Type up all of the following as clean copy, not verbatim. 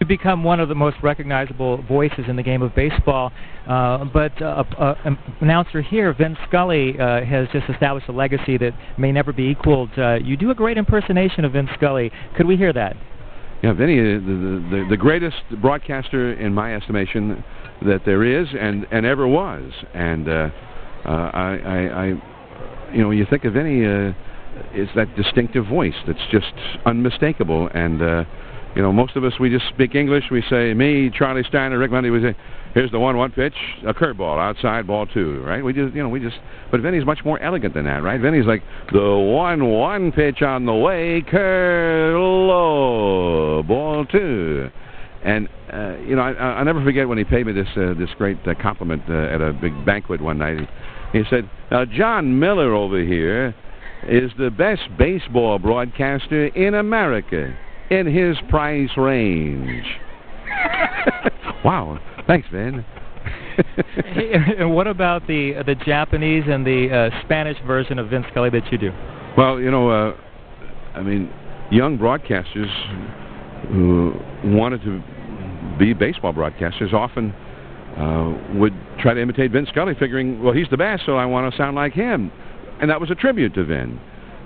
become one of the most recognizable voices in the game of baseball. But announcer here, Vin Scully, has just established a legacy that may never be equaled. You do a great impersonation of Vin Scully. Could we hear that? Yeah, Vinny, the greatest broadcaster in my estimation that there is and ever was. And you know, when you think of Vinny, it's that distinctive voice that's just unmistakable. And you know, most of us, we just speak English. We say, me, Charlie Steiner, Rick Monday, we say, here's the 1-1 pitch, a curveball, outside, ball 2, right? We just, you know, but Vinny's much more elegant than that, right? Vinny's like, the 1-1 pitch on the way, curve low, ball 2. And, you know, I'll never forget when he paid me this great compliment at a big banquet one night. He said, now, John Miller over here is the best baseball broadcaster in America in his price range. Wow. Thanks, Vin. Hey, and what about the Japanese and the Spanish version of Vin Scully that you do? Well, you know, I mean, young broadcasters who wanted to be baseball broadcasters often would try to imitate Vin Scully, figuring, well, he's the best, so I want to sound like him. And that was a tribute to Vin.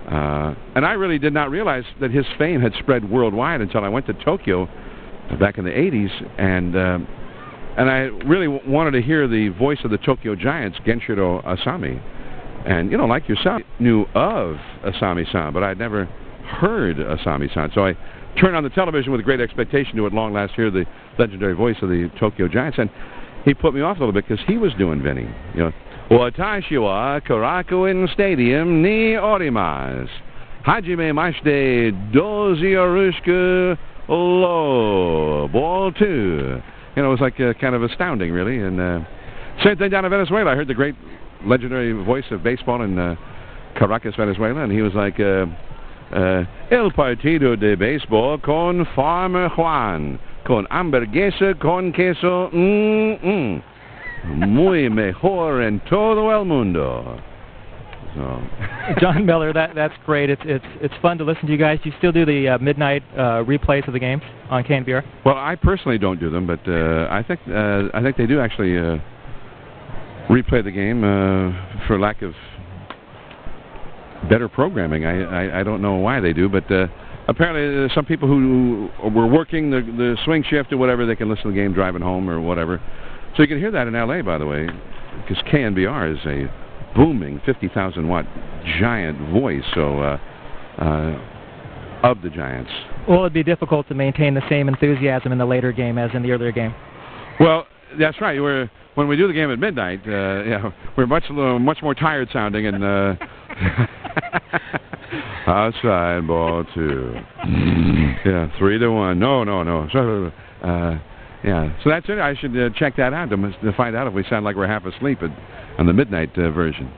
And I really did not realize that his fame had spread worldwide until I went to Tokyo back in the 80s, and I really wanted to hear the voice of the Tokyo Giants, Genshiro Asami. And, you know, like yourself, I knew of Asami-san, but I'd never heard Asami-san. So I turned on the television with great expectation to at long last hear the legendary voice of the Tokyo Giants, and he put me off a little bit because he was doing Vinny. You know, Watashi wa Korakuen Stadium ni orimasu. Hajime mashite dozu yoroshiku lo. Ball 2. You know, it was like kind of astounding, really. And same thing down in Venezuela. I heard the great legendary voice of baseball in Caracas, Venezuela, and he was like, El partido de béisbol con Farmer Juan, con hamburguesa con queso, muy mejor en todo el mundo. So. John Miller, that's great. It's fun to listen to you guys. Do you still do the midnight replays of the games on KNBR? Well, I personally don't do them, but I think they do actually replay the game for lack of better programming. I don't know why they do, but apparently there's some people who were working the swing shift or whatever, they can listen to the game driving home or whatever. So you can hear that in L.A., by the way, because KNBR is a booming 50,000-watt giant voice, so of the Giants. Well, it'd be difficult to maintain the same enthusiasm in the later game as in the earlier game. Well, that's right. When we do the game at midnight, yeah, we're much more tired sounding, and outside ball 2. Yeah, 3-1. No. Yeah, so that's it. I should check that out to find out if we sound like we're half asleep on the midnight version.